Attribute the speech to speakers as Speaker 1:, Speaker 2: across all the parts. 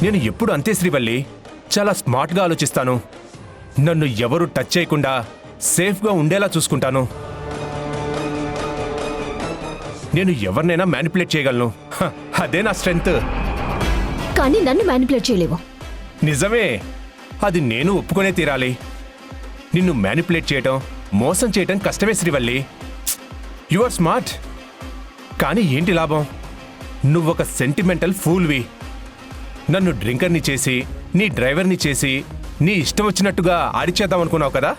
Speaker 1: నేను ఎప్పుడు అంతే శ్రీవల్లి, చాలా స్మార్ట్గా ఆలోచిస్తాను. నన్ను ఎవరు టచ్ చేయకుండా సేఫ్గా ఉండేలా చూసుకుంటాను. నేను ఎవరినైనా మ్యానిపులేట్ చేయగలను. అదే నా స్ట్రెంగ్త్.
Speaker 2: కానీ నన్ను మ్యానిపులేట్ చేయలేవు.
Speaker 1: నిజమే, అది నేను ఒప్పుకునే తీరాలి. నిన్ను మ్యానిపులేట్ చేయటం, మోసం చేయటం కష్టమే శ్రీవల్లి. You are smart. కానీ ఏంటి లాభం? నువ్వొక సెంటిమెంటల్ ఫూల్వి. నన్ను డ్రింకర్ని చేసి, నీ డ్రైవర్ని చేసి, నీ ఇష్టం వచ్చినట్టుగా ఆడిచేద్దామనుకున్నావు కదా.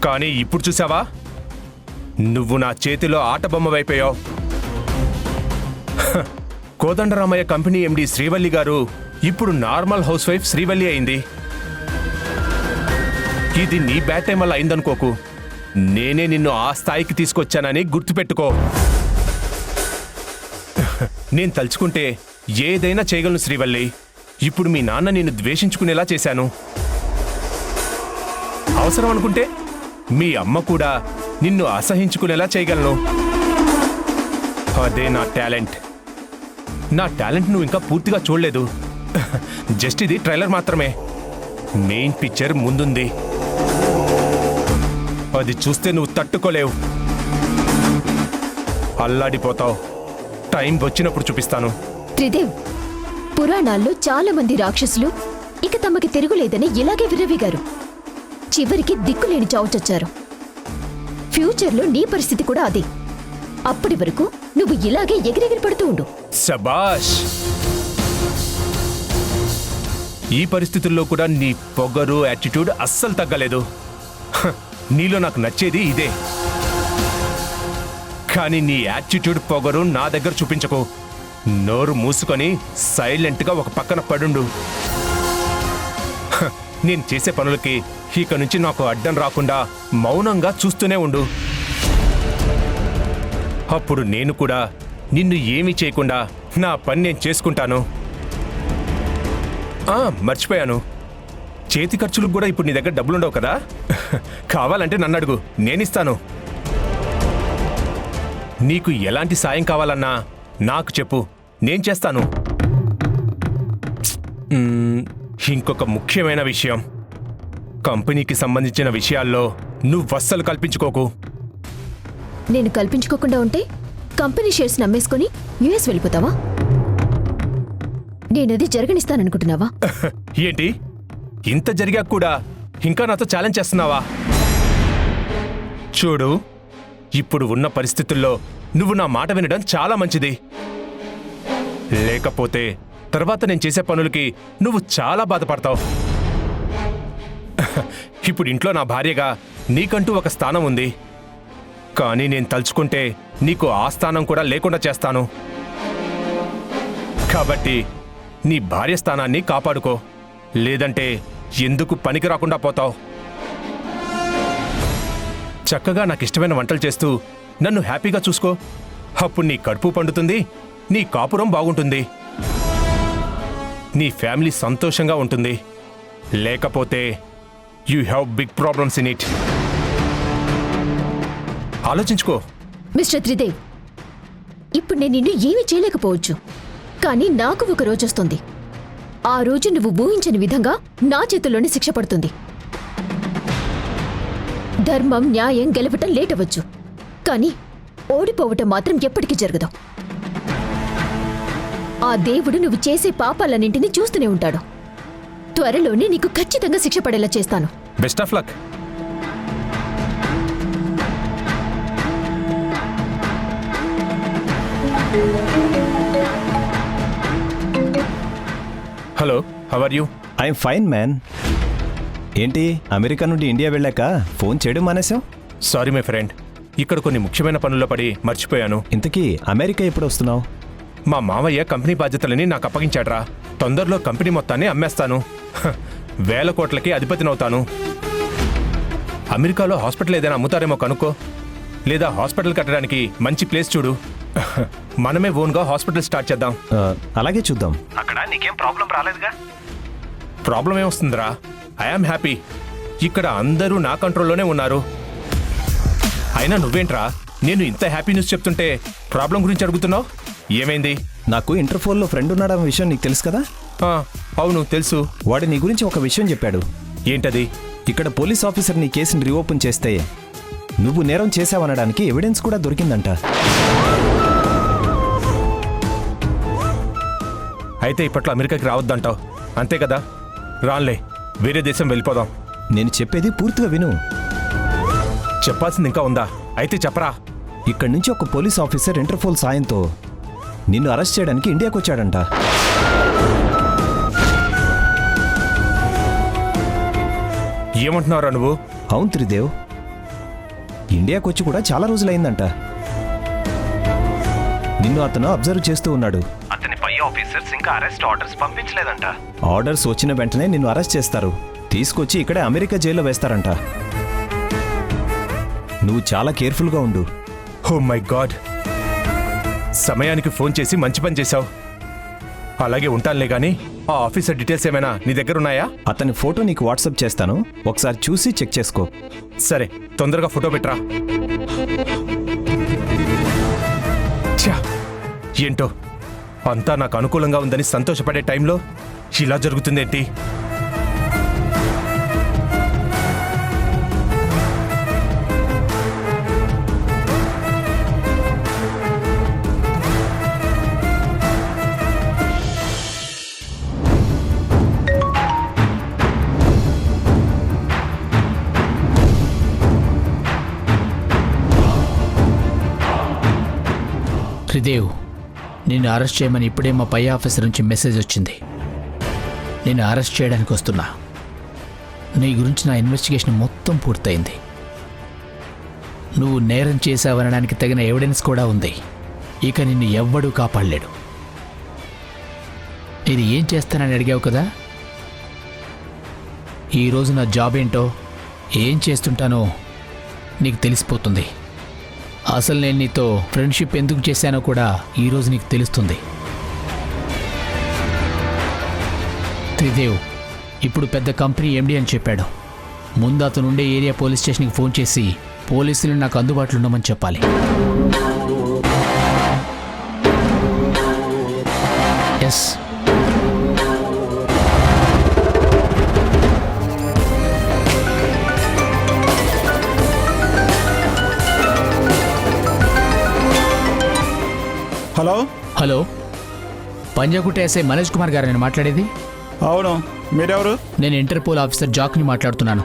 Speaker 1: కానీ ఇప్పుడు చూసావా, నువ్వు నా చేతిలో ఆటబొమ్మవైపోయావు. కోదండరామయ్య కంపెనీ ఎండి శ్రీవల్లి గారు ఇప్పుడు నార్మల్ హౌస్ వైఫ్ శ్రీవల్లి అయింది. ఇది నీ బ్యాడ్ టైం వల్ల అయిందనుకోకు. నేనే నిన్ను ఆ స్థాయికి తీసుకొచ్చానని గుర్తుపెట్టుకో. నేను తలుచుకుంటే ఏదైనా చేయగలను శ్రీవల్లి. ఇప్పుడు మీ నాన్న నిన్ను ద్వేషించుకునేలా చేశాను. అవసరం అనుకుంటే మీ అమ్మ కూడా నిన్ను అసహించుకునేలా చేయగలను. అదే నా టాలెంట్. నా టాలెంట్ నువ్వు ఇంకా పూర్తిగా చూడలేదు. జస్ట్ ఇది ట్రైలర్ మాత్రమే. మెయిన్ పిక్చర్ ముందుంది. అది చూస్తే నువ్వు తట్టుకోలేవు, అల్లాడిపోతావు. టైం వచ్చినప్పుడు చూపిస్తాను.
Speaker 2: త్రిదేవ్, పురాణాల్లో చాలా మంది రాక్షసులు ఇక తమకి తిరుగులేదని ఇలాగే విర్రవీగారు. చివరికి దిక్కులేని చావుచచ్చారు. ఫ్యూచర్లో నీ పరిస్థితి కూడా అదే. అప్పటి వరకు నువ్వు ఇలాగే ఎగిరెగిరి పడుతూ ఉండు.
Speaker 1: శబాష్. ఈ పరిస్థితుల్లో కూడా నీ పొగరు, యాటిట్యూడ్ అస్సలు తగ్గలేదు. నీలో నాకు నచ్చేది ఇదే. కానీ నీ యాటిట్యూడ్, పొగరు నా దగ్గర చూపించకు. నోరు మూసుకొని సైలెంట్గా ఒక పక్కన పడుండు. నేను చేసే పనులకి ఇక నుంచి నాకు అడ్డం రాకుండా మౌనంగా చూస్తూనే ఉండు. అప్పుడు నేను కూడా నిన్ను ఏమీ చేయకుండా నా పని నేను చేసుకుంటాను. మర్చిపోయాను, చేతి ఖర్చులకు కూడా ఇప్పుడు నీ దగ్గర డబ్బులుండవు కదా. కావాలంటే నన్ను అడుగు, నేనిస్తాను. నీకు ఎలాంటి సాయం కావాలన్నా నాకు చెప్పు, నేను చేస్తాను. ఇంకొక ముఖ్యమైన విషయం, కంపెనీకి సంబంధించిన విషయాల్లో నువ్వస్సలు కల్పించుకోకు.
Speaker 2: నేను కల్పించుకోకుండా ఉంటే కంపెనీ షేర్స్ నమ్మేసుకుని యుఎస్ వెళ్ళిపోతావా? నేనది జరగనిస్తాననుకుంటున్నావా?
Speaker 1: ఏంటి, ఇంత జరిగాక కూడా ఇంకా నాతో ఛాలెంజ్ చేస్తున్నావా? చూడు, ఇప్పుడు ఉన్న పరిస్థితుల్లో నువ్వు నా మాట వినడం చాలా మంచిది. లేకపోతే తర్వాత నేను చేసే పనులకి నువ్వు చాలా బాధపడతావు. ఇప్పుడు ఇంట్లో నా భార్యగా నీకంటూ ఒక స్థానం ఉంది. కానీ నేను తలుచుకుంటే నీకు ఆ స్థానం కూడా లేకుండా చేస్తాను. కాబట్టి నీ భార్య స్థానాన్ని కాపాడుకో, లేదంటే ఎందుకు పనికి రాకుండా పోతావు. చక్కగా నాకు ఇష్టమైన వంటలు చేస్తూ నన్ను హ్యాపీగా చూసుకో. అప్పుడు నీ కడుపు పండుతుంది, నీ కాపురం బాగుంటుంది, నీ ఫ్యామిలీ సంతోషంగా ఉంటుంది. లేకపోతే you have big problems in it. ఆలోచించుకో.
Speaker 2: మిస్టర్ త్రిదేవ్, ఇప్పుడు నేను నిన్ను ఏమీ చేయలేకపోవచ్చు. కానీ నాకు ఒక రోజు వస్తుంది. ఆ రోజు నువ్వు ఊహించని విధంగా నా చేతుల్లోనే శిక్ష పడుతుంది. ధర్మం, న్యాయం గెలవటం లేట్ అవ్వచ్చు, కానీ ఓడిపోవటం మాత్రం ఎప్పటికీ జరగదు. ఆ దేవుడు నువ్వు చేసే పాపాలన్నింటినీ చూస్తూనే ఉంటాడు. త్వరలోనే నీకు ఖచ్చితంగా శిక్ష పడేలా చేస్తాను.
Speaker 1: Best of luck. Hello, how are you?
Speaker 3: I'm fine man. ఏంటి, అమెరికా నుండి ఇండియా వెళ్ళాక ఫోన్ చేయడం మానేశావు?
Speaker 1: సారీ మై ఫ్రెండ్, ఇక్కడ కొన్ని ముఖ్యమైన పనుల్లో పడి మర్చిపోయాను.
Speaker 3: ఇంతకీ అమెరికా ఎప్పుడు వస్తున్నావు?
Speaker 1: మా మామయ్య కంపెనీ బాధ్యతలని నాకు అప్పగించాడ్రా. తొందరలో కంపెనీ మొత్తాన్ని అమ్మేస్తాను. వేల కోట్లకి అధిపతినవుతాను. అమెరికాలో హాస్పిటల్ ఏదైనా అమ్ముతారేమో కనుక్కో, లేదా హాస్పిటల్ కట్టడానికి మంచి ప్లేస్ చూడు. మనమే ఓన్గా హాస్పిటల్ స్టార్ట్ చేద్దాం.
Speaker 3: అలాగే చూద్దాం.
Speaker 1: అక్కడ నీకేం ప్రాబ్లం రాలేదుగా? ప్రాబ్లం ఏమొస్తుందిరా? I am happy. ఇక్కడ అందరూ నా కంట్రోల్లోనే ఉన్నారు. అయినా నువ్వేంట్రా, నేను ఇంత హ్యాపీ న్యూస్ చెప్తుంటే ప్రాబ్లం గురించి అడుగుతున్నావు? ఏమైంది?
Speaker 3: నాకు ఇంటర్పోల్లో ఫ్రెండ్ ఉన్నాడన్న విషయం నీకు తెలుసు కదా?
Speaker 1: ఆ, అవును తెలుసు.
Speaker 3: వాడు నీ గురించి ఒక విషయం చెప్పాడు.
Speaker 1: ఏంటది?
Speaker 3: ఇక్కడ పోలీస్ ఆఫీసర్ నీ కేసుని రీఓపెన్ చేస్తే నువ్వు నేరం చేశావనడానికి ఎవిడెన్స్ కూడా దొరికిందంట.
Speaker 1: అయితే ఇప్పట్లో అమెరికాకి రావద్దంటావు అంతే కదా? రాన్లే, వేరే దేశం వెళ్ళిపోదాం.
Speaker 3: నేను చెప్పేది పూర్తిగా విను.
Speaker 1: చెప్పాల్సింది ఇంకా ఉందా? అయితే చెప్పరా.
Speaker 3: ఇక్కడి నుంచి ఒక పోలీస్ ఆఫీసర్ ఇంటర్పోల్ సాయంతో నిన్ను అరెస్ట్ చేయడానికి ఇండియాకి వచ్చాడంట.
Speaker 1: ఏమంటున్నారా నువ్వు?
Speaker 3: అవును త్రిదేవ్, ఇండియాకి వచ్చి కూడా చాలా రోజులైందంట. నిన్ను అతను అబ్జర్వ్ చేస్తూ ఉన్నాడు. అతని పై ఆఫీసర్స్ ఇంకా అరెస్ట్ ఆర్డర్స్ పంపించలేదంట. ఆర్డర్స్ వచ్చిన వెంటనే నిన్ను అరెస్ట్ చేస్తారు, తీసుకొచ్చి ఇక్కడే అమెరికా జైల్లో వేస్తారంట. నువ్వు చాలా కేర్ఫుల్గా ఉండు.
Speaker 1: ఓ మై గాడ్, సమయానికి ఫోన్ చేసి మంచి పని చేశావు. అలాగే ఉంటానులే గాని ఆ ఆఫీసర్ డీటెయిల్స్ ఏమైనా నీ దగ్గర ఉన్నాయా?
Speaker 3: అతని ఫోటో నీకు వాట్సాప్ చేస్తాను, ఒకసారి చూసి చెక్ చేసుకో.
Speaker 1: సరే, తొందరగా ఫోటో పెట్టరా. ఛా, ఏంటో అంతా నాకు అనుకూలంగా ఉందని సంతోషపడే టైంలో ఇలా జరుగుతుందేంటి?
Speaker 4: త్రిదేవ్, నిన్ను అరెస్ట్ చేయమని ఇప్పుడే మా పై ఆఫీసర్ నుంచి మెసేజ్ వచ్చింది. నేను అరెస్ట్ చేయడానికి వస్తున్నా. నీ గురించి నా ఇన్వెస్టిగేషన్ మొత్తం పూర్తయింది. నువ్వు నేరం చేశావనడానికి తగిన ఎవిడెన్స్ కూడా ఉంది. ఇక నిన్ను ఎవ్వడూ కాపాడలేడు. నేను ఏం చేస్తానని అడిగావు కదా, ఈరోజు నా జాబ్ ఏంటో, ఏం చేస్తుంటానో నీకు తెలిసిపోతుంది. అసలు నేను నీతో ఫ్రెండ్షిప్ ఎందుకు చేశానో కూడా ఈరోజు నీకు తెలుస్తుంది. త్రిదేవ్ ఇప్పుడు పెద్ద కంపెనీ ఎండి అని చెప్పాడు. ముందు అతను ఉండే ఏరియా పోలీస్ స్టేషన్కి ఫోన్ చేసి పోలీసులు నాకు అందుబాటులో ఉండమని చెప్పాలి. Yes,
Speaker 5: hello
Speaker 4: hello, Panjagutta SI Manoj Kumar garu నేను మాట్లాడేది.
Speaker 5: అవును, మీరెవరు?
Speaker 4: నేను ఇంటర్పోల్ ఆఫీసర్ జాక్ని మాట్లాడుతున్నాను.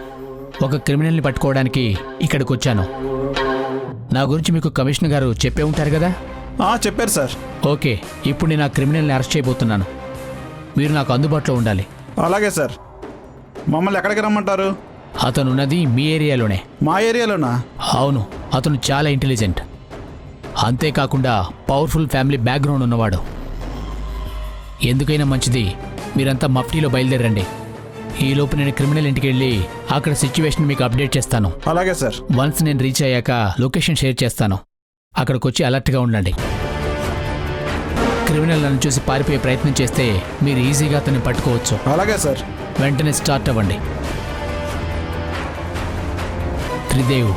Speaker 4: ఒక క్రిమినల్ని పట్టుకోవడానికి ఇక్కడికి వచ్చాను. నా గురించి మీకు కమిషనర్ గారు చెప్పే ఉంటారు కదా?
Speaker 5: చెప్పారు సార్.
Speaker 4: ఓకే, ఇప్పుడు నేను ఆ క్రిమినల్ని అరెస్ట్ చేయబోతున్నాను. మీరు నాకు అందుబాటులో ఉండాలి.
Speaker 5: అలాగే సార్. మమ్మల్ని ఎక్కడికి రమ్మంటారు?
Speaker 4: అతను ఉన్నది మీ ఏరియాలోనే.
Speaker 5: మా ఏరియాలోనా?
Speaker 4: అవును, అతను చాలా ఇంటెలిజెంట్, అంతేకాకుండా పవర్ఫుల్ ఫ్యామిలీ బ్యాక్గ్రౌండ్ ఉన్నవాడు. ఎందుకైనా మంచిది మీరంతా మఫ్టీలో బయలుదేరండి. ఈలోపు నేను క్రిమినల్ ఇంటికి వెళ్ళి అక్కడ సిచ్యువేషన్ మీకు అప్డేట్ చేస్తాను.
Speaker 5: అలాగే సార్.
Speaker 4: వన్స్ నేను రీచ్ అయ్యాక లొకేషన్ షేర్ చేస్తాను. అక్కడికి వచ్చి అలర్ట్గా ఉండండి. క్రిమినల్ నన్ను చూసి పారిపోయే ప్రయత్నం చేస్తే మీరు ఈజీగా అతన్ని పట్టుకోవచ్చు.
Speaker 5: అలాగే సార్.
Speaker 4: వెంటనే స్టార్ట్ అవ్వండి. త్రిదేవ్,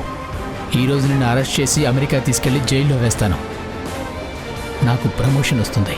Speaker 4: ఈరోజు నిన్ను అరెస్ట్ చేసి అమెరికా తీసుకెళ్లి జైల్లో వేస్తాను. నాకు ప్రమోషన్ వస్తుంది.